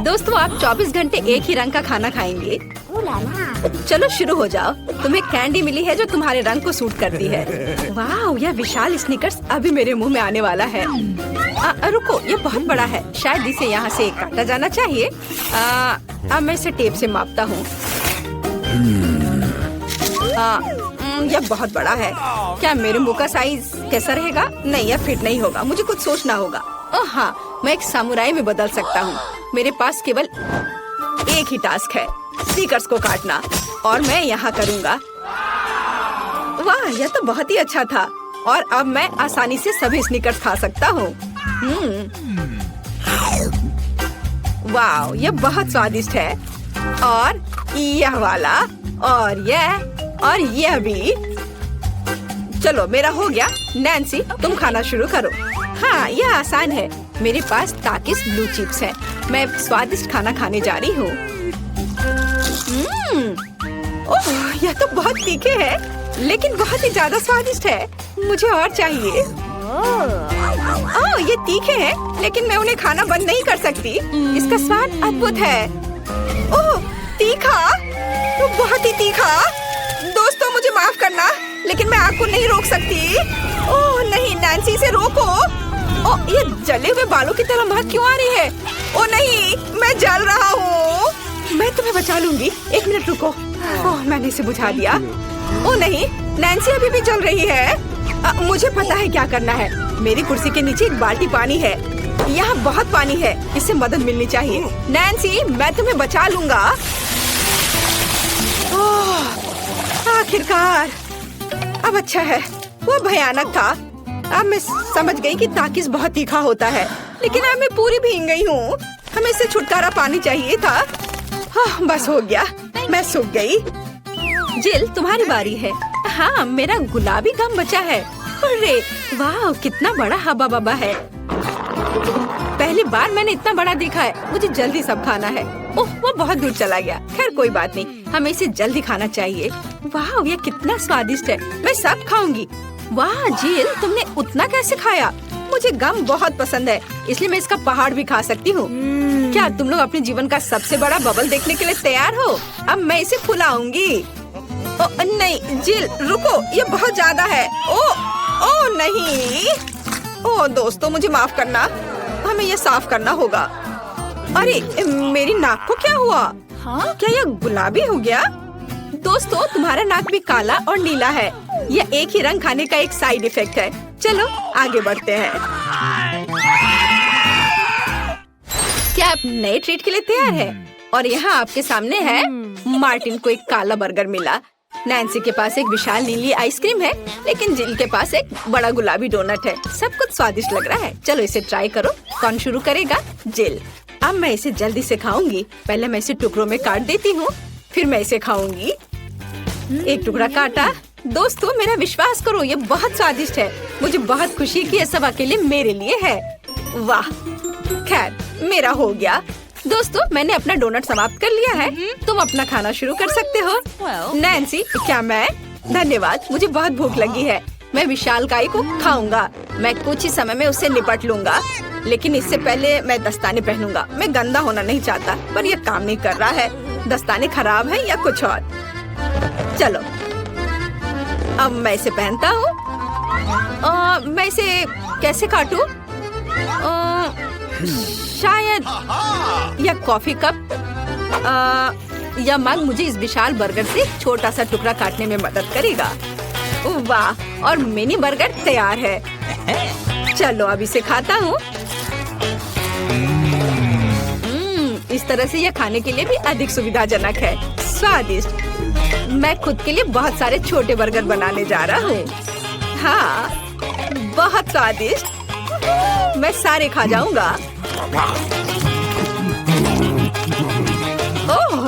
दोस्तों, आप 24 घंटे एक ही रंग का खाना खाएंगे? चलो शुरू हो जाओ। तुम्हें कैंडी मिली है जो तुम्हारे रंग को सूट करती है। वाह, यह विशाल स्निकर्स अभी मेरे मुंह में आने वाला है। रुको, ये बहुत बड़ा है। शायद इसे यहाँ से काटा जाना चाहिए। अब मैं इसे टेप से मापता हूँ। यह बहुत बड़ा है। क्या मेरे मुंह का साइज कैसा रहेगा? नहीं, यह फिट नहीं होगा। मुझे कुछ सोचना होगा। ओह हाँ, मैं एक सामुराई में बदल सकता हूँ। मेरे पास केवल एक ही टास्क है, स्नीकर्स को काटना, और मैं यहाँ करूँगा। वाह, यह तो बहुत ही अच्छा था। और अब मैं आसानी से सभी स्नीकर्स खा सकता हूँ। वाह, यह बहुत स्वादिष्ट है। और यह वाला, और यह भी। चलो, मेरा हो गया। नैन्सी, तुम खाना शुरू करो। हाँ, यह आसान है। मेरे पास ताकिस ब्लू चिप्स है। मैं स्वादिष्ट खाना खाने जा रही हूँ। ओह, यह तो बहुत तीखे है, लेकिन बहुत ही ज्यादा स्वादिष्ट है। मुझे और चाहिए। ओह, ये तीखे हैं, लेकिन मैं उन्हें खाना बंद नहीं कर सकती। इसका स्वाद अद्भुत है। ओह, तीखा, तो बहुत ही तीखा। दोस्तों, मुझे माफ करना, लेकिन मैं आग को नहीं रोक सकती। ओह नहीं, नैन्सी, से रोको। ओह, ये जले हुए बालों की तरह महक क्यों आ रही है? ओह नहीं, मैं जल रहा हूँ। मैं तुम्हें बचा लूंगी। एक मिनट रुको। ओह, मैंने इसे बुझा दिया। ओह नहीं, नैन्सी अभी भी जल रही है। मुझे पता है क्या करना है। मेरी कुर्सी के नीचे एक बाल्टी पानी है। यहाँ बहुत पानी है, इससे मदद मिलनी चाहिए। नैन्सी, मैं तुम्हें बचा लूंगा। आखिरकार, अब अच्छा है। वो भयानक था। अब मैं समझ गई कि ताकिस बहुत तीखा होता है, लेकिन अब मैं पूरी भीग गई हूँ। हमें इससे छुटकारा पानी चाहिए था। हाँ, बस हो गया, मैं सूख गई। जिल, तुम्हारी बारी है। हाँ, मेरा गुलाबी गम बचा है। अरे वाह, कितना बड़ा हब्बा बब्बा है। पहली बार मैंने इतना बड़ा देखा है। मुझे जल्दी सब खाना है। ओह, वो बहुत दूर चला गया। खैर कोई बात नहीं, हमें इसे जल्दी खाना चाहिए। वाह, ये कितना स्वादिष्ट है। मैं सब खाऊंगी। वाह जिल, तुमने उतना कैसे खाया? मुझे गम बहुत पसंद है, इसलिए मैं इसका पहाड़ भी खा सकती हूँ। क्या तुम लोग अपने जीवन का सबसे बड़ा बबल देखने के लिए तैयार हो? अब मैं इसे फुलाऊंगी। नहीं जिल, रुको, ये बहुत ज्यादा है। ओ नहीं। ओ दोस्तों, मुझे माफ करना, हमें ये साफ करना होगा। अरे मेरी नाक को क्या हुआ? हाँ? क्या यह गुलाबी हो गया? दोस्तों, तुम्हारा नाक भी काला और नीला है। यह एक ही रंग खाने का एक साइड इफेक्ट है। चलो आगे बढ़ते हैं। क्या आप नए ट्रीट के लिए तैयार हैं? और यहाँ आपके सामने है। मार्टिन को एक काला बर्गर मिला। नैन्सी के पास एक विशाल नीली आइसक्रीम है, लेकिन जिल के पास एक बड़ा गुलाबी डोनट है। सब कुछ स्वादिष्ट लग रहा है। चलो इसे ट्राई करो। कौन शुरू करेगा? जिल। अब मैं इसे जल्दी से खाऊंगी। पहले मैं इसे टुकड़ों में काट देती हूँ, फिर मैं इसे खाऊंगी। एक टुकड़ा काटा। दोस्तों, मेरा विश्वास करो, ये बहुत स्वादिष्ट है। मुझे बहुत खुशी कि ये सब अकेले मेरे लिए है। वाह, खैर मेरा हो गया। दोस्तों, मैंने अपना डोनट समाप्त कर लिया है। तुम अपना खाना शुरू कर सकते हो। नैन्सी, क्या मैं? धन्यवाद, मुझे बहुत भूख लगी है। मैं विशालकाय को खाऊंगा। मैं कुछ ही समय में उससे निपट लूंगा, लेकिन इससे पहले मैं दस्ताने पहनूंगा। मैं गंदा होना नहीं चाहता, पर यह काम नहीं कर रहा है। दस्ताने खराब है या कुछ और। चलो, अब मैं इसे पहनता हूँ। मैं इसे कैसे काटूं? शायद यह कॉफी कप या मग मुझे इस विशाल बर्गर से छोटा सा टुकड़ा काटने में मदद करेगा। वाह, और मिनी बर्गर तैयार है। चलो अब इसे खाता हूँ। इस तरह से यह खाने के लिए भी अधिक सुविधाजनक है। स्वादिष्ट। मैं खुद के लिए बहुत सारे छोटे बर्गर बनाने जा रहा हूँ। हाँ, बहुत स्वादिष्ट। मैं सारे खा जाऊंगा। ओह,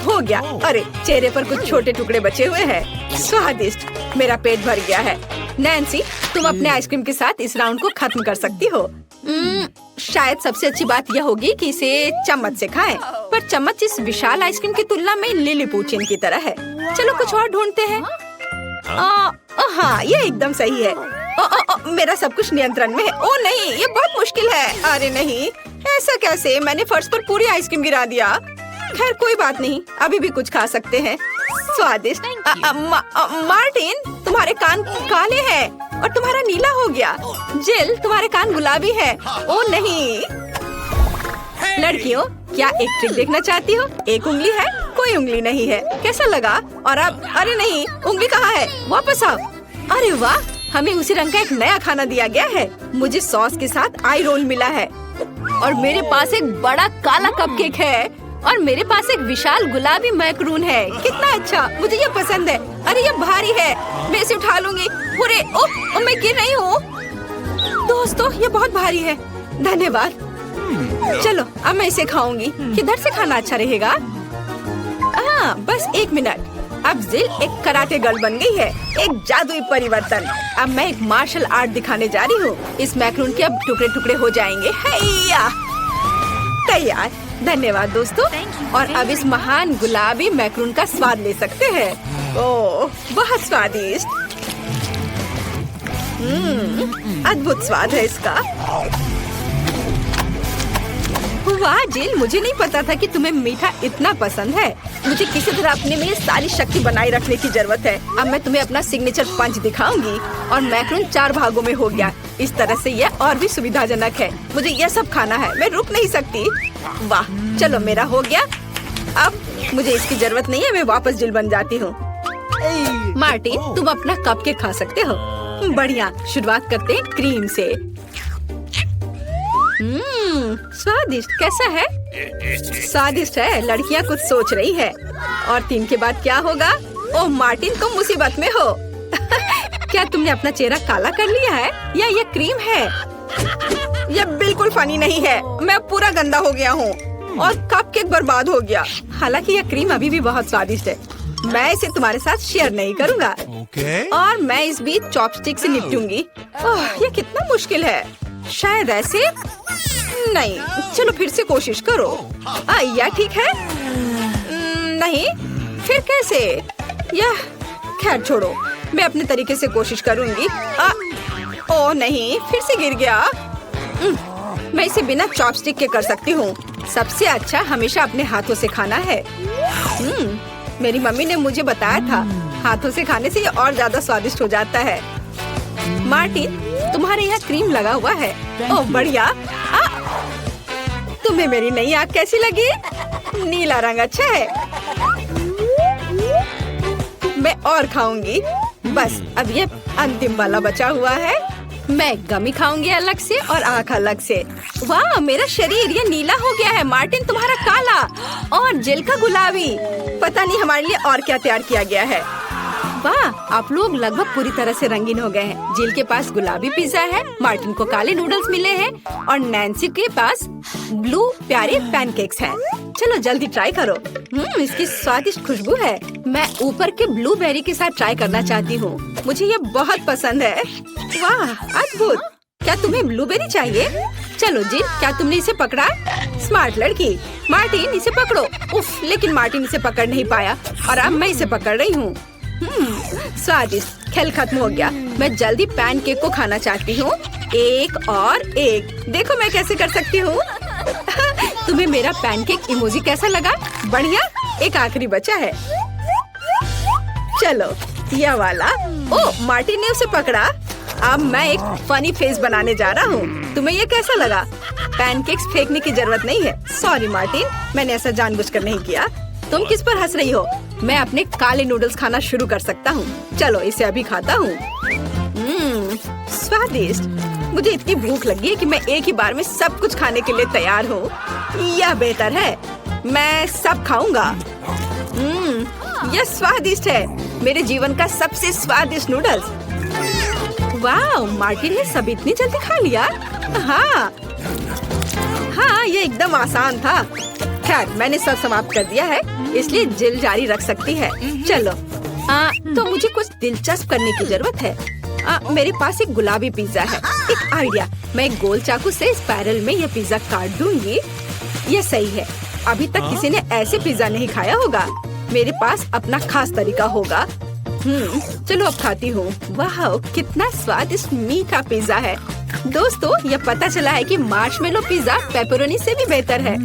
हो गया। अरे चेहरे पर कुछ छोटे टुकड़े बचे हुए हैं। स्वादिष्ट। मेरा पेट भर गया है। नैन्सी, तुम अपने आइसक्रीम के साथ इस राउंड को खत्म कर सकती हो। शायद सबसे अच्छी बात यह होगी कि इसे चम्मच से खाएं। पर चम्मच इस विशाल आइसक्रीम की तुलना में लिलीपुचिन की तरह है। चलो कुछ और ढूंढते हैं। हाँ, ये एकदम सही है। मेरा सब कुछ नियंत्रण में है। ओ नहीं, ये बहुत मुश्किल है। अरे नहीं, ऐसा कैसे? मैंने फर्श पर पूरी आइसक्रीम गिरा दिया। खैर कोई बात नहीं, अभी भी कुछ खा सकते हैं। स्वादिष्ट। मार्टिन, तुम्हारे कान काले हैं और तुम्हारा नीला हो गया। जिल, तुम्हारे कान गुलाबी है। ओ नहीं। लड़कियों, क्या एक ट्रिक देखना चाहती हो? एक उंगली है, कोई उंगली नहीं है। कैसा लगा? और अब अरे नहीं, उंगली कहाँ है? वापस आओ। अरे वाह, हमें उसी रंग का एक नया खाना दिया गया है। मुझे सॉस के साथ आई रोल मिला है और मेरे पास एक बड़ा काला कपकेक है और मेरे पास एक विशाल गुलाबी मैक्रून है। कितना अच्छा, मुझे ये पसंद है। अरे ये भारी है, मैं इसे उठा लूंगी। पूरे ओह, मैं गिर रही हूँ। दोस्तों, ये बहुत भारी है। धन्यवाद। चलो, अब मैं इसे खाऊंगी। किधर से खाना अच्छा रहेगा? बस एक मिनट। अब जिल एक कराटे गर्ल बन गई है, एक जादुई परिवर्तन। अब मैं एक मार्शल आर्ट दिखाने जा रही हूँ। इस मैक्रून के अब टुकड़े टुकड़े हो जाएंगे। हैया, तैयार। धन्यवाद दोस्तों। और अब इस महान गुलाबी मैक्रून का स्वाद ले सकते हैं। ओह, बहुत स्वादिष्ट। अद्भुत स्वाद है इसका। वाह जिल, मुझे नहीं पता था कि तुम्हें मीठा इतना पसंद है। मुझे किसी तरह अपने में सारी शक्ति बनाए रखने की जरूरत है। अब मैं तुम्हें अपना सिग्नेचर पंच दिखाऊंगी और मैक्रून 4 भागों में हो गया। इस तरह से यह और भी सुविधाजनक है। मुझे यह सब खाना है, मैं रुक नहीं सकती। वाह, चलो मेरा हो गया। अब मुझे इसकी जरूरत नहीं है, मैं वापस जिल बन जाती हूँ। मार्टिन, तुम अपना कपकेक खा सकते हो। बढ़िया, शुरुआत करते हैं क्रीम से। स्वादिष्ट। कैसा है? स्वादिष्ट है। लड़कियाँ कुछ सोच रही है। और 3 के बाद क्या होगा? ओह मार्टिन, तुम मुसीबत में हो। क्या तुमने अपना चेहरा काला कर लिया है या ये क्रीम है? यह बिल्कुल फनी नहीं है। मैं पूरा गंदा हो गया हूँ और कपकेक बर्बाद हो गया। हालांकि यह क्रीम अभी भी बहुत स्वादिष्ट है। मैं इसे तुम्हारे साथ शेयर नहीं करूँगा। और मैं इस बीच चॉपस्टिक से निपटूंगी। ओह, ये कितना मुश्किल है। शायद ऐसे नहीं। चलो फिर से कोशिश करो। यह ठीक है? नहीं, फिर कैसे? यह खैर छोड़ो, मैं अपने तरीके से कोशिश करूंगी। ओह नहीं, फिर से गिर गया। मैं इसे बिना चॉपस्टिक के कर सकती हूँ। सबसे अच्छा हमेशा अपने हाथों से खाना है। मेरी मम्मी ने मुझे बताया था, हाथों से खाने से ये और ज्यादा स्वादिष्ट हो जाता है। मार्टिन, तुम्हारे यहाँ क्रीम लगा हुआ है। ओह बढ़िया। तुम्हें मेरी नई आँख कैसी लगी? नीला रंग अच्छा है। मैं और खाऊंगी। बस अब ये अंतिम वाला बचा हुआ है। मैं गमी खाऊंगी अलग से और आँख अलग से। वाह, मेरा शरीर ये नीला हो गया है। मार्टिन, तुम्हारा काला और जिल का गुलाबी। पता नहीं हमारे लिए और क्या तैयार किया गया है। वाह, आप लोग लगभग पूरी तरह से रंगीन हो गए हैं। जिल के पास गुलाबी पिज्जा है, मार्टिन को काले नूडल्स मिले हैं और नैन्सी के पास ब्लू प्यारे पैनकेक्स हैं। चलो जल्दी ट्राई करो। इसकी स्वादिष्ट खुशबू है। मैं ऊपर के ब्लूबेरी के साथ ट्राई करना चाहती हूँ। मुझे ये बहुत पसंद है। वाह, अद्भुत। क्या तुम्हें ब्लूबेरी चाहिए? चलो जिल, क्या तुमने इसे पकड़ा? स्मार्ट लड़की। मार्टिन, इसे पकड़ो। उफ, लेकिन मार्टिन इसे पकड़ नहीं पाया और अब मैं इसे पकड़ रही हूँ। स्वादिष्ट। खेल खत्म हो गया। मैं जल्दी पैनकेक को खाना चाहती हूँ। एक और एक। देखो मैं कैसे कर सकती हूँ। तुम्हें मेरा पैनकेक इमोजी कैसा लगा? बढ़िया। एक आखिरी बचा है। चलो यह वाला। ओह, मार्टिन ने उसे पकड़ा। अब मैं एक फनी फेस बनाने जा रहा हूँ। तुम्हें ये कैसा लगा? पैनकेक्स फेंकने की जरूरत नहीं है। सॉरी मार्टिन, मैंने ऐसा जानबूझकर नहीं किया। तुम किस पर हंस रही हो? मैं अपने काले नूडल्स खाना शुरू कर सकता हूँ। चलो इसे अभी खाता हूँ। स्वादिष्ट। मुझे इतनी भूख लगी है कि मैं एक ही बार में सब कुछ खाने के लिए तैयार हूँ। यह बेहतर है, मैं सब खाऊंगा। यह स्वादिष्ट है। मेरे जीवन का सबसे स्वादिष्ट नूडल्स। वाह, मार्टिन ने सब इतनी जल्दी खा लिया। हाँ, ये एकदम आसान था। खैर, मैंने सब समाप्त कर दिया है, इसलिए जिल जारी रख सकती है। चलो, तो मुझे कुछ दिलचस्प करने की जरूरत है। मेरे पास एक गुलाबी पिज्जा है। एक आइडिया, मैं एक गोल चाकू से स्पाइरल में यह पिज्जा काट दूंगी। यह सही है। अभी तक किसी ने ऐसे पिज्जा नहीं खाया होगा। मेरे पास अपना खास तरीका होगा। चलो अब खाती हूँ। वाह, कितना स्वादिष्ट मीठा पिज्जा है। दोस्तों, ये पता चला है कि मार्शमेलो पिज्जा पेपरोनी से भी बेहतर है।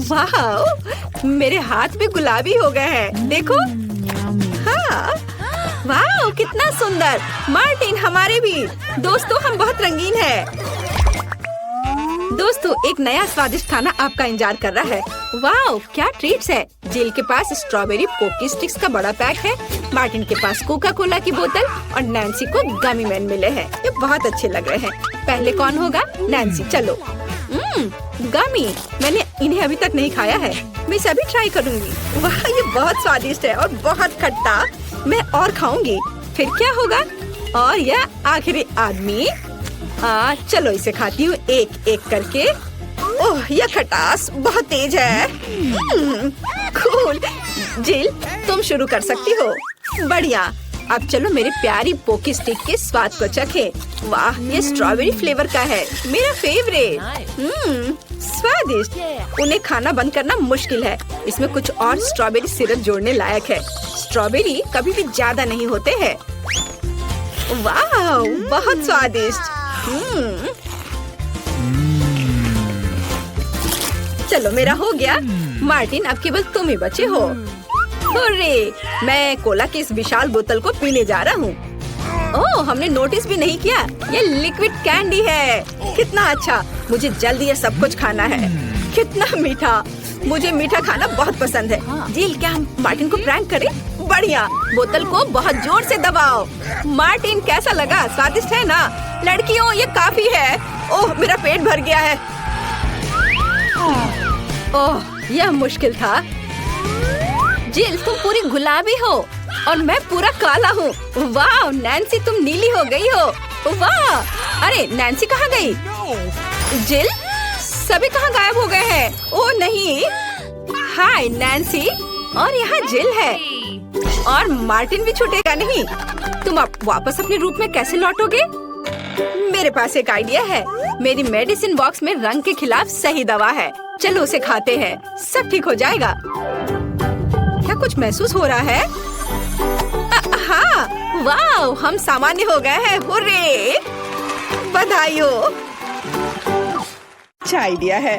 वाह, मेरे हाथ भी गुलाबी हो गए हैं। देखो। हाँ, वाह, कितना सुंदर। मार्टिन, हमारे भी। दोस्तों, हम बहुत रंगीन हैं। दोस्तों, एक नया स्वादिष्ट खाना आपका इंतजार कर रहा है। वाह, क्या ट्रीट्स है। जिल के पास स्ट्रॉबेरी पोकी स्टिक्स का बड़ा पैक है। मार्टिन के पास कोका कोला की बोतल और नैन्सी को गमी मैन मिले हैं। ये बहुत अच्छे लग रहे हैं। पहले कौन होगा? नैन्सी, चलो। गमी, मैंने इन्हें अभी तक नहीं खाया है। मैं इसे अभी ट्राई करूंगी। वाह, ये बहुत स्वादिष्ट है और बहुत खट्टा। मैं और खाऊंगी। फिर क्या होगा? और यह आखिरी आदमी। चलो इसे खाती हूँ एक एक करके। ओह, यह खटास बहुत तेज है। कूल। जिल, तुम शुरू कर सकती हो। बढ़िया। अब चलो मेरे प्यारी पोकी स्टिक के स्वाद को चखें। वाह, ये स्ट्रॉबेरी फ्लेवर का है, मेरा फेवरेट। स्वादिष्ट। उन्हें खाना बंद करना मुश्किल है। इसमें कुछ और स्ट्रॉबेरी सिरप जोड़ने लायक है। स्ट्रॉबेरी कभी भी ज्यादा नहीं होते हैं। वाह, बहुत स्वादिष्ट। चलो, मेरा हो गया। मार्टिन, अब केवल तुम ही बचे हो। हुर्रे, मैं कोला की इस विशाल बोतल को पीने जा रहा हूँ। ओह, हमने नोटिस भी नहीं किया। ये लिक्विड कैंडी है। कितना अच्छा। मुझे जल्दी ये सब कुछ खाना है। कितना मीठा। मुझे मीठा खाना बहुत पसंद है। जिल, क्या हम मार्टिन को प्रैंक करें? बढ़िया। बोतल को बहुत जोर से दबाओ। मार्टिन, कैसा लगा? स्वादिष्ट है ना? लड़कियों, ये काफी है। ओह, मेरा पेट भर गया है। ओह, यह मुश्किल था। जिल, तुम पूरी गुलाबी हो और मैं पूरा काला हूँ। वाह, नैन्सी, तुम नीली हो गई हो। वाह, अरे नैन्सी कहाँ गई? जिल, सभी कहाँ गायब हो गए हैं? ओह नहीं। हाय नैन्सी, और यहाँ जिल है और मार्टिन भी छूटेगा नहीं। तुम अब वापस अपने रूप में कैसे लौटोगे? मेरे पास एक आइडिया है। मेरी मेडिसिन बॉक्स में रंग के खिलाफ सही दवा है। चलो उसे खाते हैं, सब ठीक हो जाएगा। क्या कुछ महसूस हो रहा है? हाँ, वाह, हम सामान्य हो गए हैं। हुर्रे, बधाई हो। अच्छा आइडिया है।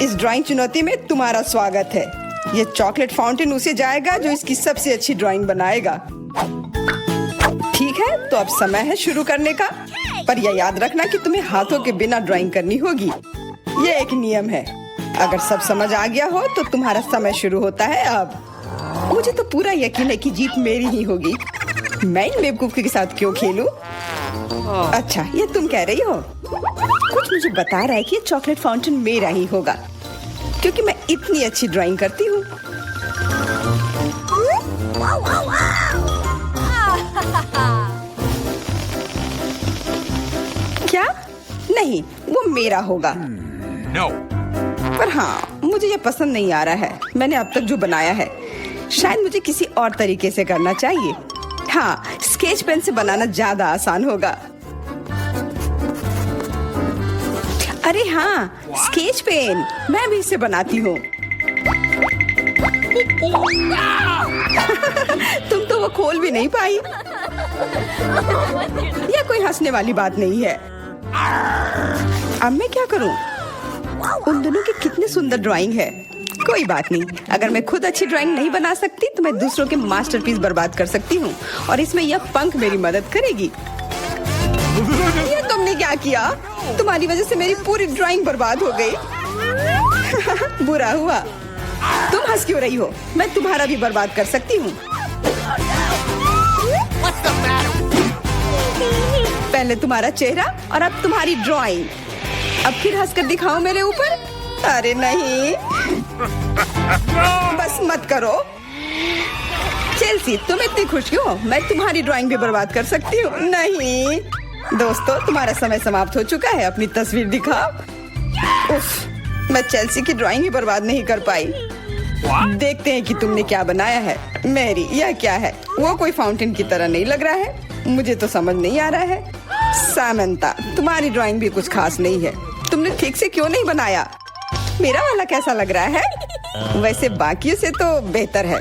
इस ड्राइंग चुनौती में तुम्हारा स्वागत है। ये चॉकलेट फाउंटेन उसे जाएगा जो इसकी सबसे अच्छी ड्राइंग बनाएगा। ठीक है, तो अब समय है शुरू करने का। पर यह याद रखना कि तुम्हें हाथों के बिना ड्राइंग करनी होगी। ये एक नियम है। अगर सब समझ आ गया हो तो तुम्हारा समय शुरू होता है अब। मुझे तो पूरा यकीन है कि जीत मेरी ही होगी। मैं इन बेवकूफ के साथ क्यों खेलूं? अच्छा, ये तुम कह रही हो? कुछ मुझे बता रहा है कि ये चॉकलेट फाउंटेन मेरा ही होगा, क्योंकि मैं इतनी अच्छी ड्राइंग करती हूँ। क्या? नहीं, वो मेरा होगा। No. पर हाँ, मुझे ये पसंद नहीं आ रहा है। मैंने अब तक जो बनाया है, शायद मुझे किसी और तरीके से करना चाहिए। हाँ, स्केच पेन से बनाना ज्यादा आसान होगा। अरे हाँ, स्केच पेन, मैं भी इसे बनाती हूँ। तुम तो वो खोल भी नहीं पाई। यह कोई हंसने वाली बात नहीं है। अब मैं क्या करूँ? उन दोनों की कितनी सुंदर ड्राइंग है। कोई बात नहीं, अगर मैं खुद अच्छी ड्राइंग नहीं बना सकती तो मैं दूसरों के मास्टरपीस बर्बाद कर सकती हूँ, और इसमें यह पंख मेरी मदद करेगी। ये तुमने क्या किया? तुम्हारी वजह से मेरी पूरी ड्राइंग बर्बाद हो गई। बुरा हुआ। तुम हंस क्यों रही हो? मैं तुम्हारा भी बर्बाद कर सकती हूँ। पहले तुम्हारा चेहरा और अब तुम्हारी ड्राइंग। अब फिर हंसकर दिखाओ मेरे ऊपर। अरे नहीं, बस मत करो। चेल्सी, तुम इतनी खुश क्यों? मैं तुम्हारी ड्राइंग भी बर्बाद कर सकती हूँ। नहीं दोस्तों, तुम्हारा समय समाप्त हो चुका है। अपनी तस्वीर दिखाओ। उफ, मैं चेल्सी की ड्राइंग ही बर्बाद नहीं कर पाई। देखते हैं कि तुमने क्या बनाया है। मैरी, यह क्या है? वो कोई फाउंटेन की तरह नहीं लग रहा है। मुझे तो समझ नहीं आ रहा है। सामंता, तुम्हारी ड्राइंग भी कुछ खास नहीं है। तुमने ठीक से क्यों नहीं बनाया? मेरा वाला कैसा लग रहा है? वैसे बाकियों से तो बेहतर है।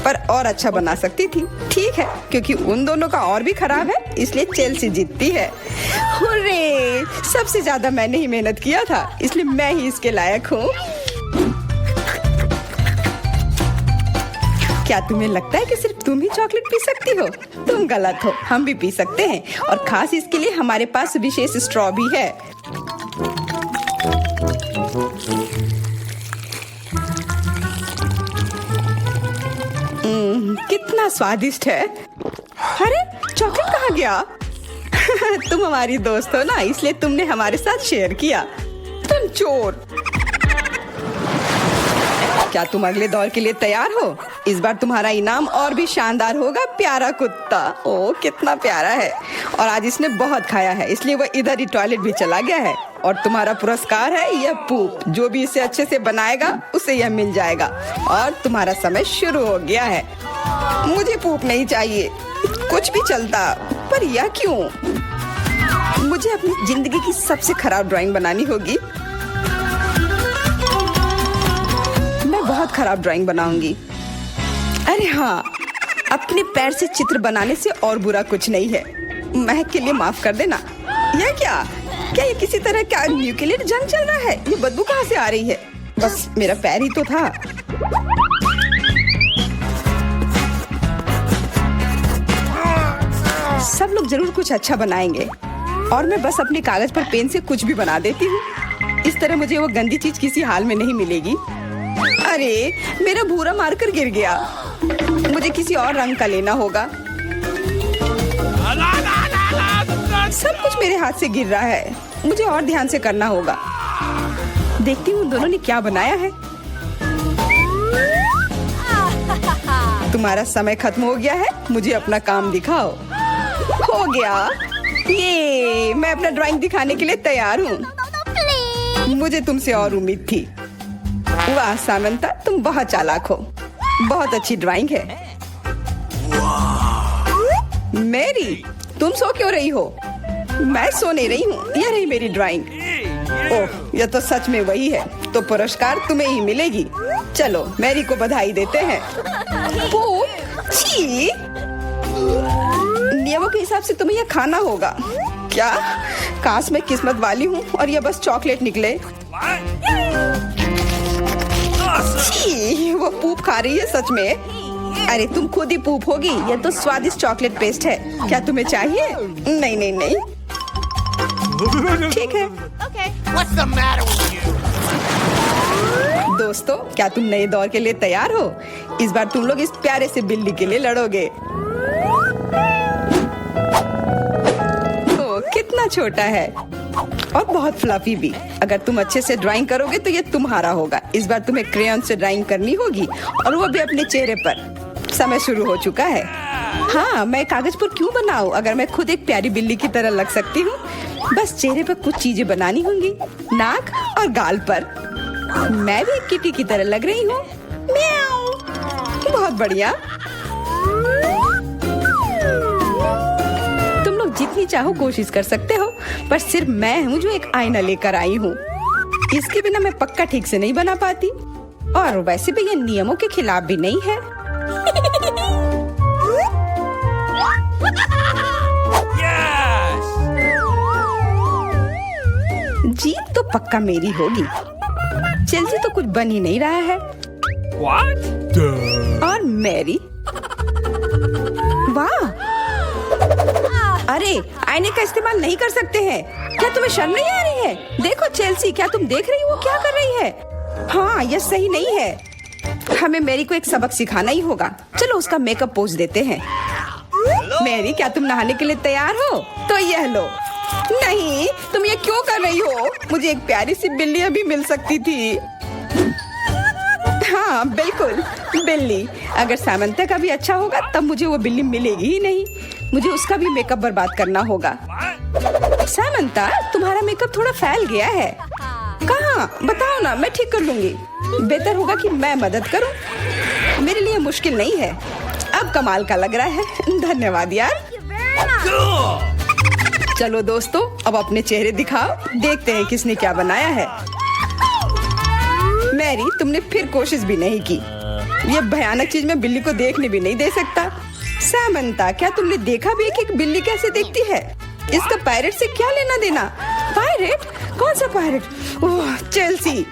पर और अच्छा बना सकती थी। ठीक है, क्योंकि उन दोनों का और भी खराब है, इसलिए चेल्सी जीतती है। हुर्रे! सबसे ज्यादा मैंने ही मेहनत किया था, इसलिए मैं ही इसके लायक हूँ। क्या तुम्हें लगता है कि सिर्फ तुम ही चॉकलेट पी सकती हो? तुम गलत हो, हम भी पी सकते हैं, और खास इसके लिए हमारे पास विशेष स्ट्रॉ भी है। कितना स्वादिष्ट है। अरे चॉकलेट कहाँ गया? तुम हमारी दोस्त हो ना, इसलिए तुमने हमारे साथ शेयर किया। तुम चोर। क्या तुम अगले दौर के लिए तैयार हो? इस बार तुम्हारा इनाम और भी शानदार होगा, प्यारा कुत्ता। ओ कितना प्यारा है, और आज इसने बहुत खाया है, इसलिए वह इधर ही टॉयलेट भी चला गया है। और तुम्हारा पुरस्कार है यह पूप। जो भी इसे अच्छे से बनाएगा उसे यह मिल जाएगा। और तुम्हारा समय शुरू हो गया है। मुझे पूप नहीं चाहिए, कुछ भी चलता, पर यह क्यों? मुझे अपनी जिंदगी की सबसे खराब ड्राइंग बनानी होगी। मैं बहुत खराब ड्राइंग बनाऊंगी। अरे हाँ, अपने पैर से चित्र बनाने से और बुरा कुछ नहीं है। महक के लिए माफ कर देना। यह क्या ये किसी तरह का न्यूक्लियर जंग चल रहा है? ये बदबू कहाँ से आ रही है? बस मेरा पैर ही तो था। सब लोग जरूर कुछ अच्छा बनाएंगे, और मैं बस अपने कागज पर पेन से कुछ भी बना देती हूँ। इस तरह मुझे वो गंदी चीज किसी हाल में नहीं मिलेगी। अरे मेरा भूरा मार्कर गिर गया, मुझे किसी और रंग का लेना होगा। सब कुछ मेरे हाथ से गिर रहा है, मुझे और ध्यान से करना होगा। देखती हूँ दोनों ने क्या बनाया है। तुम्हारा समय खत्म हो गया है, मुझे अपना काम दिखाओ। हो गया, ये मैं अपना ड्राइंग दिखाने के लिए तैयार हूँ। मुझे तुमसे और उम्मीद थी। वाह सामंता, तुम बहुत चालाक हो। बहुत अच्छी ड्राइंग है। मेरी, तुम सो क्यों रही हो? मैं सो नहीं रही हूँ, यह रही मेरी ड्राइंग। ओह, यह तो सच में वही है, तो पुरस्कार तुम्हें ही मिलेगी। चलो मैरी को बधाई देते हैं। छी! नियमों के हिसाब से तुम्हें यह खाना होगा। क्या? काश मैं किस्मत वाली हूँ और यह बस चॉकलेट निकले। छी, वो पूप खा रही है सच में। अरे तुम खुद ही पूप होगी, यह तो स्वादिष्ट चॉकलेट पेस्ट है। क्या तुम्हें चाहिए? नहीं नहीं नहीं, ठीक है। What's the matter with you? दोस्तों, क्या तुम नए दौर के लिए तैयार हो? इस बार तुम लोग इस प्यारे से बिल्ली के लिए लड़ोगे। ओ, कितना छोटा है और बहुत फ्लफी भी। अगर तुम अच्छे से ड्राइंग करोगे तो ये तुम्हारा होगा। इस बार तुम्हें क्रेयॉन से ड्राइंग करनी होगी, और वो भी अपने चेहरे पर। समय शुरू हो चुका है। हाँ, मैं कागज पर क्यों बनाऊं अगर मैं खुद एक प्यारी बिल्ली की तरह लग सकती हूँ। बस चेहरे पर कुछ चीजें बनानी होंगी, नाक और गाल पर। मैं भी एक किटी की तरह लग रही हूँ। म्याऊ। बहुत बढ़िया। तुम लोग जितनी चाहो कोशिश कर सकते हो, पर सिर्फ मैं हूँ जो एक आईना लेकर आई हूँ। इसके बिना मैं पक्का ठीक से नहीं बना पाती, और वैसे भी ये नियमों के खिलाफ भी नहीं है। जीत तो पक्का मेरी होगी। चेल्सी तो कुछ बन ही नहीं रहा है। What? और मैरी, वाह! अरे आईने का इस्तेमाल नहीं कर सकते हैं। क्या तुम्हें शर्म नहीं आ रही है? देखो चेल्सी, क्या तुम देख रही हो वो क्या कर रही है? हाँ, यह सही नहीं है। हमें मैरी को एक सबक सिखाना ही होगा। चलो उसका मेकअप पोज देते हैं। मैरी, क्या तुम नहाने के लिए तैयार हो? तो यह लो। नहीं, तुम ये क्यों कर रही हो? मुझे एक प्यारी सी बिल्ली अभी मिल सकती थी। हाँ बिल्कुल, बिल्ली। अगर सामंता का भी अच्छा होगा तब मुझे वो बिल्ली मिलेगी ही नहीं। मुझे उसका भी मेकअप बर्बाद करना होगा। सामंता, तुम्हारा मेकअप थोड़ा फैल गया है। कहाँ? बताओ ना, मैं ठीक कर लूंगी। बेहतर होगा कि मैं मदद करूं। मेरे लिए मुश्किल नहीं है। अब कमाल का लग रहा है। धन्यवाद यार। चलो दोस्तों, अब अपने चेहरे दिखाओ, देखते हैं किसने क्या बनाया है। मैरी, तुमने फिर कोशिश भी नहीं की। ये भयानक चीज मैं बिल्ली को देखने भी नहीं दे सकता। सामंता, क्या तुमने देखा भी कि एक बिल्ली कैसे दिखती है? इसका पायरेट से क्या लेना देना? पायरेट? कौन सा पायरेट? ओह, चेल्सी,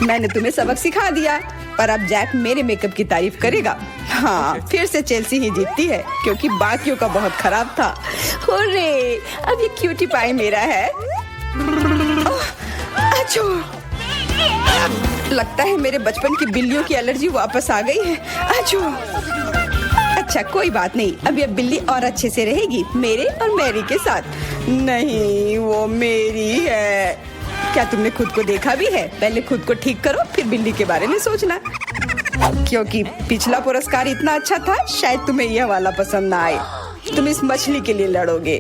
मैंने तुम्हें सबक सिखा दिया, पर अब जैक मेरे मेकअप की तारीफ करेगा। हाँ, फिर से चेल्सी ही जीतती है क्योंकि बाकियों का बहुत खराब था। होरे, अब ये क्यूटी पाई मेरा है। अच्छा, लगता है मेरे बचपन की बिल्लियों की एलर्जी वापस आ गई है। अच्छा, कोई बात नहीं, अब ये बिल्ली और अच्छे से रहेगी मेरे और मैरी के साथ। नहीं, वो मेरी है। क्या तुमने खुद को देखा भी है? पहले खुद को ठीक करो, फिर बिल्ली के बारे में सोचना। क्योंकि पिछला पुरस्कार इतना अच्छा था, शायद तुम्हें यह वाला पसंद ना आए। तुम इस मछली के लिए लड़ोगे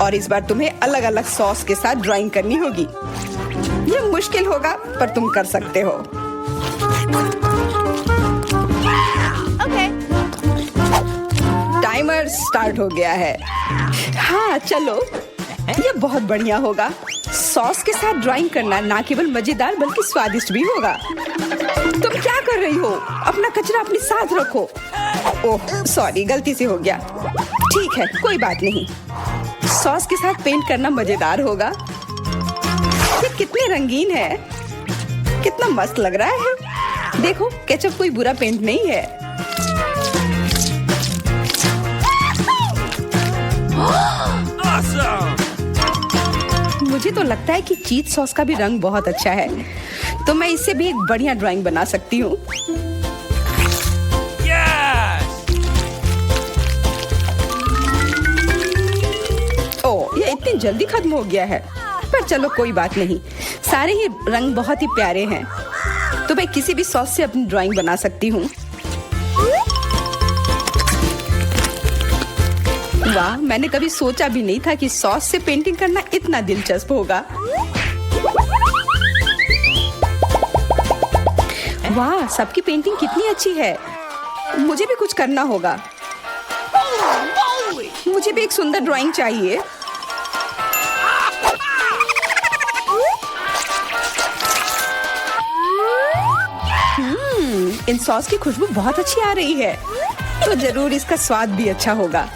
और इस बार तुम्हें अलग अलग सॉस के साथ ड्राइंग करनी होगी। यह मुश्किल होगा, पर तुम कर सकते हो। टाइमर स्टार्ट हो गया है। हाँ, चलो, यह बहुत बढ़िया होगा। सॉस के साथ ड्राइंग करना ना केवल मजेदार बल्कि स्वादिष्ट भी होगा। तुम क्या कर रही हो? अपना कचरा अपने साथ रखो। ओह सॉरी, गलती से हो गया। ठीक है, कोई बात नहीं। सॉस के साथ पेंट करना मजेदार होगा। ये कितने रंगीन है, कितना मस्त लग रहा है। देखो, केचप कोई बुरा पेंट नहीं है। Awesome! मुझे तो लगता है कि चीज सॉस का भी रंग बहुत अच्छा है, तो मैं इससे भी एक बढ़िया ड्राइंग बना सकती हूँ। Yes! ओह, ये इतनी जल्दी खत्म हो गया है, पर चलो कोई बात नहीं। सारे ही रंग बहुत ही प्यारे हैं, तो मैं किसी भी सॉस से अपनी ड्राइंग बना सकती हूँ। वाह, मैंने कभी सोचा भी नहीं था कि सॉस से पेंटिंग करना इतना दिलचस्प होगा। वाह, सबकी पेंटिंग कितनी अच्छी है। मुझे भी कुछ करना होगा। मुझे भी एक सुंदर ड्राइंग चाहिए। इन सॉस की खुशबू बहुत अच्छी आ रही है, तो जरूर इसका स्वाद भी अच्छा होगा।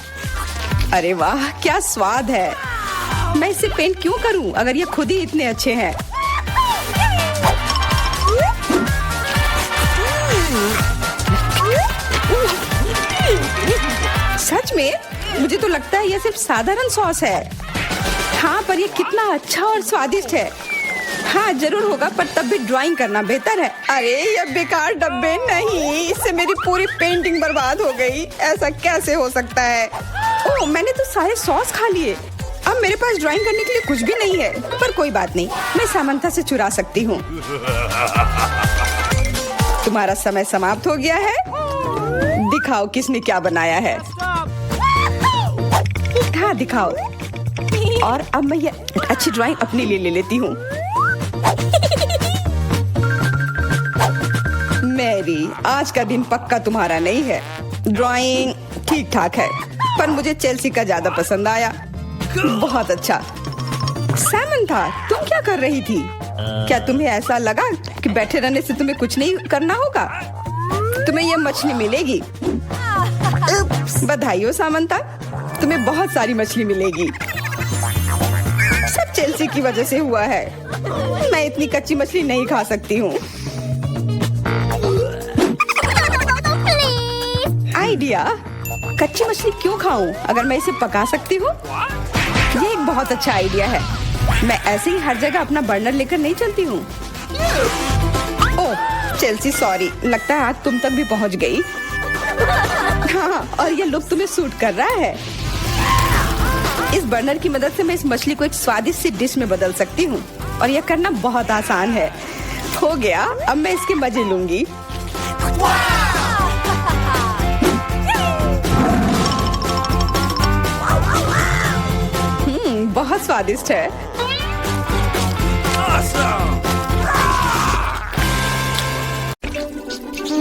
अरे वाह, क्या स्वाद है। मैं इसे पेंट क्यों करूं अगर ये खुद ही इतने अच्छे हैं। सच में? मुझे तो लगता है यह सिर्फ साधारण सॉस है। हाँ, पर ये कितना अच्छा और स्वादिष्ट है। हाँ, जरूर होगा, पर तब भी ड्राइंग करना बेहतर है। अरे ये बेकार डब्बे, नहीं, इससे मेरी पूरी पेंटिंग बर्बाद हो गई। ऐसा कैसे हो सकता है? ओह, मैंने तो सारे सॉस खा लिए। अब मेरे पास ड्राइंग करने के लिए कुछ भी नहीं है, पर कोई बात नहीं, मैं सामंता से चुरा सकती हूँ। तुम्हारा समय समाप्त हो गया है। दिखाओ किसने क्या बनाया है। हाँ, दिखाओ। और अब मैं ये अच्छी ड्राइंग अपने लिए ले लेती हूँ। मैरी, आज का दिन पक्का तुम्हारा नहीं है। ड्राइंग ठीक ठाक है, पर मुझे चेल्सी का ज्यादा पसंद आया। बहुत अच्छा। सामंथा, तुम क्या कर रही थी? क्या तुम्हें ऐसा लगा कि बैठे रहने से तुम्हें कुछ नहीं करना होगा? तुम्हें यह मछली मिलेगी। बधाई हो सामंथा, तुम्हें बहुत सारी मछली मिलेगी। सब चेल्सी की वजह से हुआ है। मैं इतनी कच्ची मछली नहीं खा सकती हूँ। आइडिया, कच्ची मछली क्यों खाऊं अगर मैं इसे पका सकती हूँ? ये एक बहुत अच्छा आइडिया है। मैं ऐसे ही हर जगह अपना बर्नर लेकर नहीं चलती हूँ। ओह चेल्सी, सॉरी, लगता है आज तुम तक भी पहुँच गई। हाँ, और ये लुक तुम्हें सूट कर रहा है। इस बर्नर की मदद से मैं इस मछली को एक स्वादिष्ट सी डिश में बदल सकती हूँ, और यह करना बहुत आसान है। हो गया, अब मैं इसके मजे लूंगी। बहुत स्वादिष्ट है।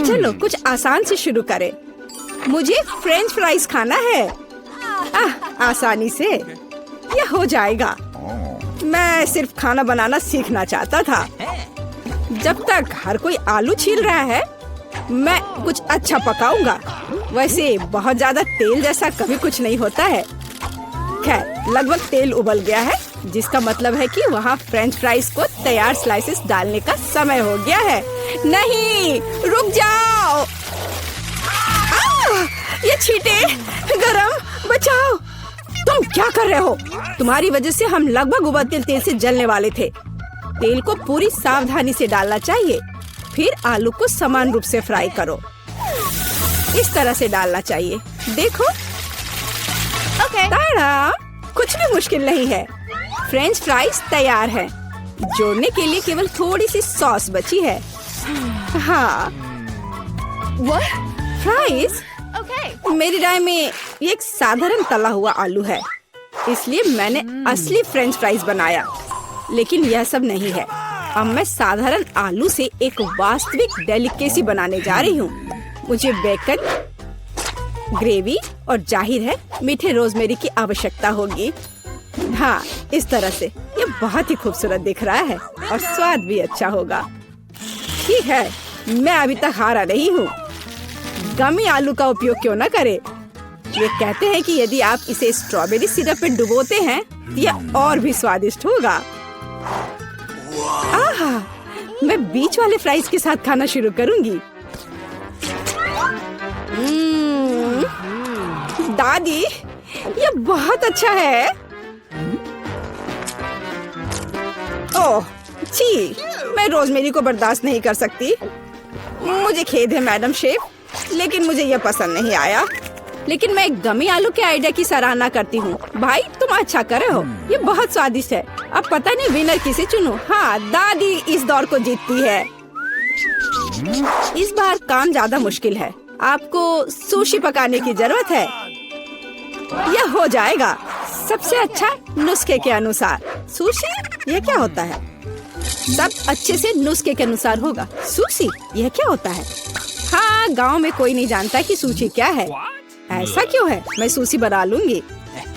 चलो कुछ आसान से शुरू करें। मुझे फ्रेंच फ्राइज खाना है। आसानी से यह हो जाएगा। मैं सिर्फ खाना बनाना सीखना चाहता था। जब तक हर कोई आलू छील रहा है, मैं कुछ अच्छा पकाऊंगा। वैसे बहुत ज्यादा तेल जैसा कभी कुछ नहीं होता है। खैर, लगभग तेल उबल गया है, जिसका मतलब है कि वहाँ फ्रेंच फ्राइज को तैयार स्लाइसेस डालने का समय हो गया है। नहीं, रुक जाओ। ये छींटे, गरम, बचाओ। तुम क्या कर रहे हो? तुम्हारी वजह से हम लगभग उबलते तेल से जलने वाले थे। तेल को पूरी सावधानी से डालना चाहिए। फिर आलू को समान रूप से फ्राई करो। इस तरह से डालना चाहिए। देखो, ताड़ा, कुछ भी मुश्किल नहीं है। फ्रेंच फ्राइज तैयार है। जोड़ने के लिए केवल थोड़ी सी सॉस बची है। हाँ, फ्राइज? मेरी राय में ये एक साधारण तला हुआ आलू है, इसलिए मैंने असली फ्रेंच फ्राइज बनाया। लेकिन यह सब नहीं है। अब मैं साधारण आलू से एक वास्तविक डेलिकेसी बनाने जा रही हूँ। मुझे बेकन, ग्रेवी और जाहिर है मीठे रोजमेरी की आवश्यकता होगी। हाँ, इस तरह से ये बहुत ही खूबसूरत दिख रहा है और स्वाद भी अच्छा होगा। ठीक है, मैं अभी तक हारा नहीं हूँ। गमी आलू का उपयोग क्यों न करें? ये कहते हैं कि यदि आप इसे स्ट्रॉबेरी सिरप में डुबोते हैं तो यह और भी स्वादिष्ट होगा। आहा, मैं बीच वाले फ्राइज के साथ खाना शुरू करूंगी। दादी, ये बहुत अच्छा है। ओह, छी, मैं रोजमेरी को बर्दाश्त नहीं कर सकती। मुझे खेद है मैडम शेफ, लेकिन मुझे यह पसंद नहीं आया। लेकिन मैं गमी आलू के आइडिया की सराहना करती हूँ। भाई, तुम अच्छा कर रहे हो। ये बहुत स्वादिष्ट है। अब पता नहीं विनर किसे चुनूं। हाँ, दादी इस दौर को जीतती है। इस बार काम ज्यादा मुश्किल है। आपको सुशी पकाने की जरूरत है। यह हो जाएगा सबसे अच्छा नुस्खे के अनुसार। सुशी? यह क्या होता है? सब अच्छे से नुस्खे के अनुसार होगा। सुशी? यह क्या होता है? हाँ, गांव में कोई नहीं जानता कि सुशी क्या है। ऐसा क्यों है? मैं सुशी बना लूंगी।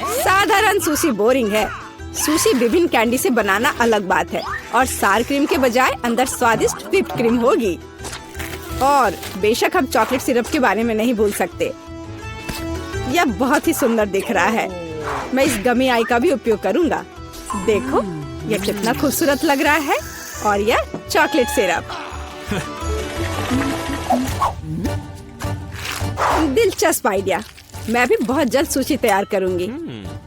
साधारण सुशी बोरिंग है। सुशी विभिन्न कैंडी से बनाना अलग बात है, और सार क्रीम के बजाय अंदर स्वादिष्ट व्हिप्ड क्रीम होगी। और बेशक हम चॉकलेट सिरप के बारे में नहीं भूल सकते। यह बहुत ही सुंदर दिख रहा है। मैं इस गमी आई का भी उपयोग करूंगा। देखो, यह कितना खूबसूरत लग रहा है। और यह चॉकलेट सिरप। दिलचस्प आइडिया। मैं भी बहुत जल्द सूची तैयार करूंगी।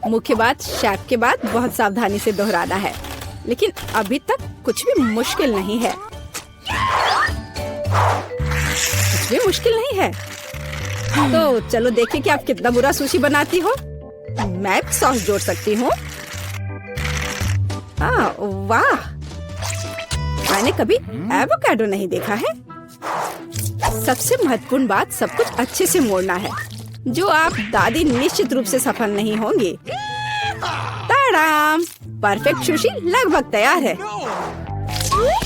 मुख्य बात शेफ के बाद बहुत सावधानी से दोहराना है। लेकिन अभी तक कुछ भी मुश्किल नहीं है। कुछ भी मुश्किल नहीं है। तो चलो देखें कि आप कितना बुरा सुशी बनाती हो। मैं सॉस जोड़ सकती हूँ। वाह, मैंने कभी एवोकाडो नहीं देखा है। सबसे महत्वपूर्ण बात, सब कुछ अच्छे से मोड़ना है, जो आप दादी निश्चित रूप से सफल नहीं होंगे। ताड़ाम, परफेक्ट सुशी लगभग तैयार है।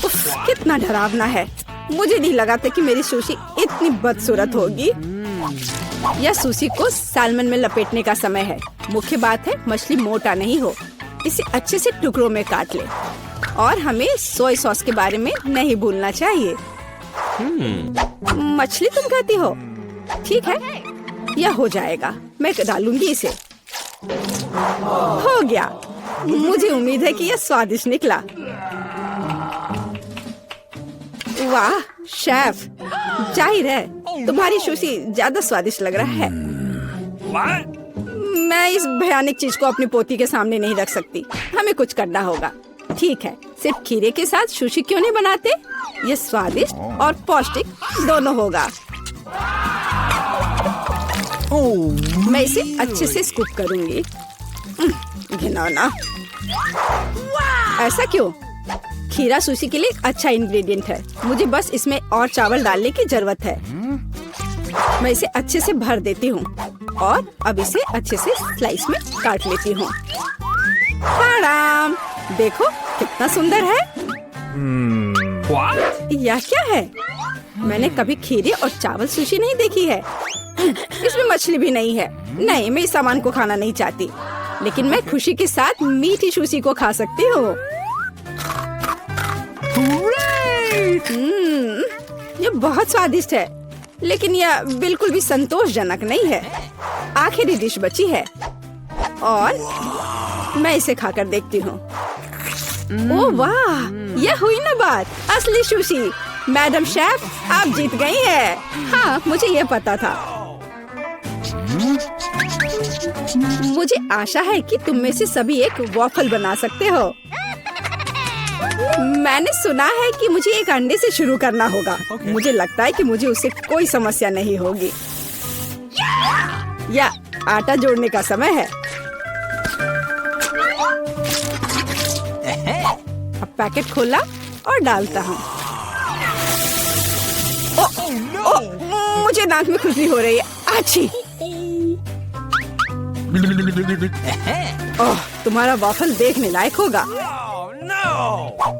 उफ, कितना डरावना है। मुझे नहीं लगा था कि मेरी सुशी इतनी बदसूरत होगी। यह सुशी को सालमन में लपेटने का समय है। मुख्य बात है मछली मोटा नहीं हो। इसे अच्छे से टुकड़ों में काट ले। और हमें सोया सॉस के बारे में नहीं भूलना चाहिए। मछली तुम खाती हो? ठीक है, यह हो जाएगा। मैं डालूंगी इसे। हो गया। मुझे उम्मीद है कि यह स्वादिष्ट निकला। वाह शेफ, जाहिर है तुम्हारी सुशी ज्यादा स्वादिष्ट लग रहा है। What? मैं इस भयानक चीज को अपनी पोती के सामने नहीं रख सकती। हमें कुछ करना होगा। ठीक है, सिर्फ खीरे के साथ सुशी क्यों नहीं बनाते? ये स्वादिष्ट और पौष्टिक दोनों होगा। मैं इसे अच्छे से स्कूप करूंगी। घिनौना। ऐसा क्यों? खीरा सुशी के लिए एक अच्छा इंग्रेडिएंट है। मुझे बस इसमें और चावल डालने की जरूरत है। मैं इसे अच्छे से भर देती हूँ और अब इसे अच्छे से स्लाइस में काट लेती हूँ। देखो कितना सुंदर है। What? यह क्या है? मैंने कभी खीरे और चावल सुशी नहीं देखी है। इसमें मछली भी नहीं है। नहीं, मैं इस सामान को खाना नहीं चाहती, लेकिन मैं खुशी के साथ मीठी सुशी को खा सकती हूँ। ये बहुत स्वादिष्ट है। लेकिन यह बिल्कुल भी संतोषजनक नहीं है। आखिरी डिश बची है और मैं इसे खाकर देखती हूँ। ओह वाह, यह हुई ना बात, असली सुशी। मैडम शेफ, आप जीत गई हैं। हाँ, मुझे यह पता था। मुझे आशा है कि तुम में से सभी एक वॉफल बना सकते हो। मैंने सुना है कि मुझे एक अंडे से शुरू करना होगा। मुझे लगता है कि मुझे उससे कोई समस्या नहीं होगी। या आटा जोड़ने का समय है। अब पैकेट खोला और डालता हूँ। मुझे नाक में खुजली हो रही है। अच्छी। ओह, तुम्हारा वॉफल देखने लायक होगा।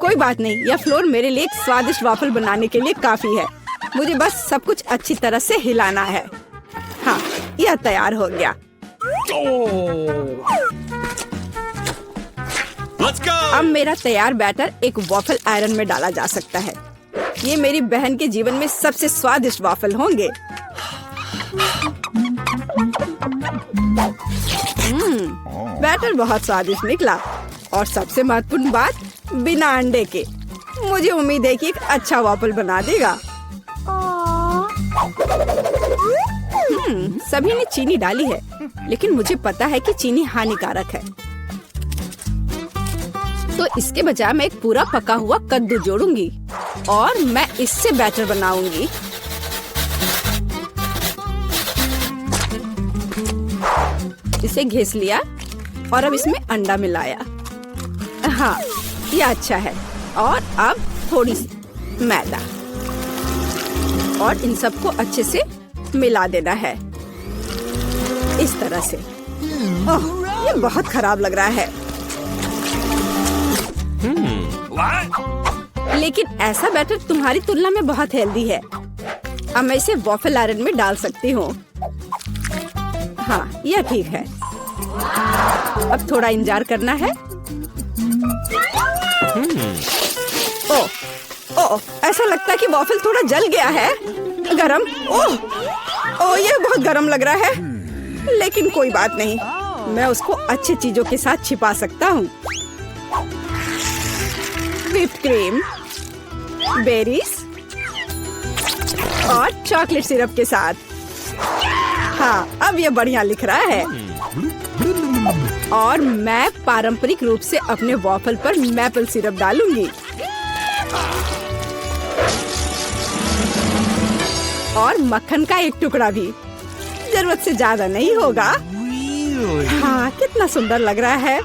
कोई बात नहीं, यह फ्लोर मेरे लिए एक स्वादिष्ट वॉफल बनाने के लिए काफी है। मुझे बस सब कुछ अच्छी तरह से हिलाना है। हाँ, यह तैयार हो गया। अब मेरा तैयार बैटर एक वॉफल आयरन में डाला जा सकता है। ये मेरी बहन के जीवन में सबसे स्वादिष्ट वॉफल होंगे। बैटर बहुत स्वादिष्ट निकला और सबसे महत्वपूर्ण बात, बिना अंडे के। मुझे उम्मीद है कि एक अच्छा वॉफल बना देगा। सभी ने चीनी डाली है, लेकिन मुझे पता है कि चीनी हानिकारक है। तो इसके बजाय मैं एक पूरा पका हुआ कद्दू जोड़ूंगी और मैं इससे बैटर बनाऊंगी। इसे घिस लिया और अब इसमें अंडा मिलाया। हाँ, ये अच्छा है। और अब थोड़ी सी मैदा और इन सबको अच्छे से मिला देना है, इस तरह से। ओह, ये बहुत खराब लग रहा है। लेकिन ऐसा बैटर तुम्हारी तुलना में बहुत हेल्दी है। अब मैं इसे वॉफल आयरन में डाल सकती हूँ। हाँ, यह ठीक है। अब थोड़ा इंतजार करना है। ओह, ओह, ऐसा लगता है कि वॉफल थोड़ा जल गया है। गरम। ओह, ओह, यह बहुत गरम लग रहा है। लेकिन कोई बात नहीं, मैं उसको अच्छी चीजों के साथ छिपा सकता हूँ। व्हिप्ड क्रीम, बेरीज और चॉकलेट सिरप के साथ। हाँ, अब ये बढ़िया लिख रहा है। और मैं पारंपरिक रूप से अपने वॉफल पर मैपल सिरप डालूंगी और मक्खन का एक टुकड़ा भी। जरूरत से ज्यादा नहीं होगा। हाँ, कितना सुंदर लग रहा है।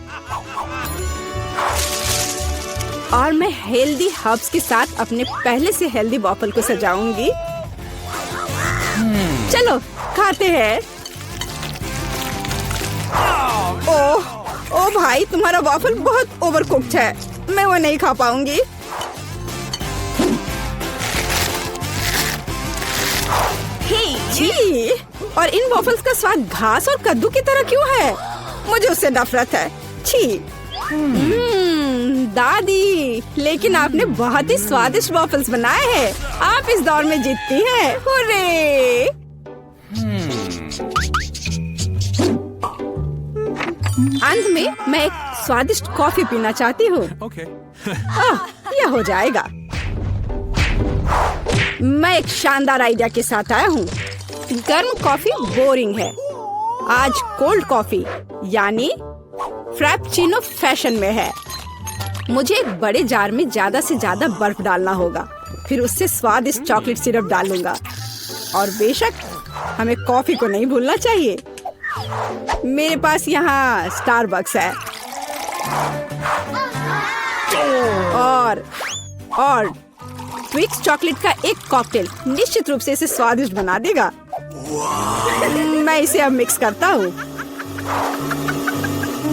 और मैं हेल्दी हर्ब्स के साथ अपने पहले से हेल्दी वॉफल को सजाऊंगी। चलो खाते हैं। ओह, ओ भाई, तुम्हारा वॉफल बहुत ओवरकुक्ड है। मैं वो नहीं खा पाऊंगी। छी, और इन वॉफल्स का स्वाद घास और कद्दू की तरह क्यों है? मुझे उससे नफरत है। छी। दादी, लेकिन आपने बहुत ही स्वादिष्ट वॉफल्स बनाए हैं। आप इस दौर में जीतती हैं। हुर्रे! अंत में मैं एक स्वादिष्ट कॉफी पीना चाहती हूँ। यह हो जाएगा। मैं एक शानदार आइडिया के साथ आया हूँ। गर्म कॉफी बोरिंग है। आज कोल्ड कॉफी यानी फ्रैप्पुचिनो फैशन में है। मुझे एक बड़े जार में ज्यादा से ज्यादा बर्फ डालना होगा। फिर उससे स्वादिष्ट चॉकलेट सिरप डालूंगा। और बेशक हमें कॉफी को नहीं भूलना चाहिए। मेरे पास यहाँ स्टारबक्स है और ट्विक्स चॉकलेट का एक कॉकटेल निश्चित रूप से इसे स्वादिष्ट बना देगा। मैं इसे अब मिक्स करता हूँ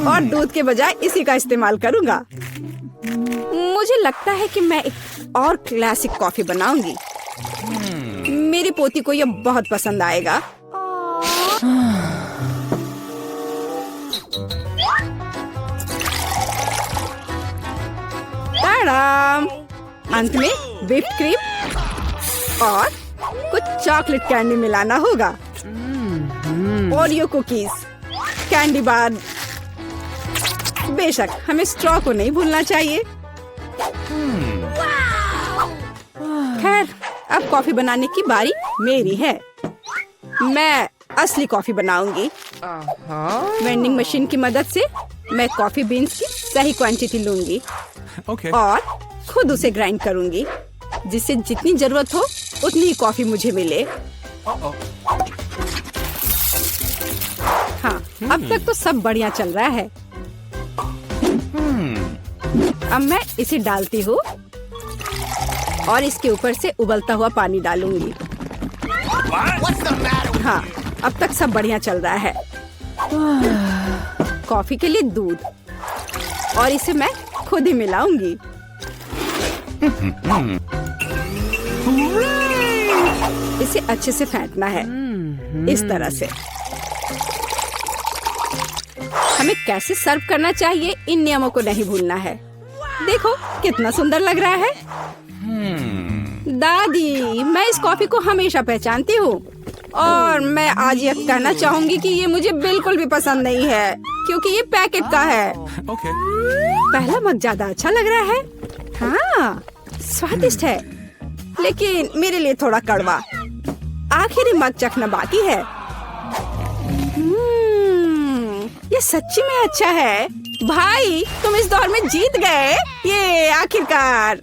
और दूध के बजाय इसी का इस्तेमाल करूँगा। मुझे लगता है कि मैं एक और क्लासिक कॉफी बनाऊंगी। मेरी पोती को यह बहुत पसंद आएगा। ताड़ाम! अंत में व्हिप्ड क्रीम और कुछ चॉकलेट कैंडी मिलाना होगा। Oreo cookies, candy bar. बेशक हमें स्ट्रॉ को नहीं भूलना चाहिए। खैर, अब कॉफी बनाने की बारी मेरी है। मैं असली कॉफी बनाऊंगी। वेंडिंग मशीन की मदद से मैं कॉफी बीन्स की सही क्वांटिटी लूंगी और खुद उसे ग्राइंड करूंगी, जिससे जितनी जरूरत हो उतनी ही कॉफी मुझे मिले। हाँ, अब तक तो सब बढ़िया चल रहा है। अब मैं इसे डालती हूँ और इसके ऊपर से उबलता हुआ पानी डालूंगी। हाँ, अब तक सब बढ़िया चल रहा है। कॉफी के लिए दूध, और इसे मैं खुद ही मिलाऊंगी। इसे अच्छे से फेंटना है, इस तरह से। हमें कैसे सर्व करना चाहिए, इन नियमों को नहीं भूलना है। देखो कितना सुंदर लग रहा है। दादी, मैं इस कॉफी को हमेशा पहचानती हूँ और मैं आज ये कहना चाहूंगी कि ये मुझे बिल्कुल भी पसंद नहीं है, क्योंकि ये पैकेट का है। पहला मग ज्यादा अच्छा लग रहा है। हाँ, स्वादिष्ट है, लेकिन मेरे लिए थोड़ा कड़वा। आखिरी मग चखना बाकी है। ये सच्ची में अच्छा है। भाई, तुम इस दौर में जीत गए। ये आखिरकार।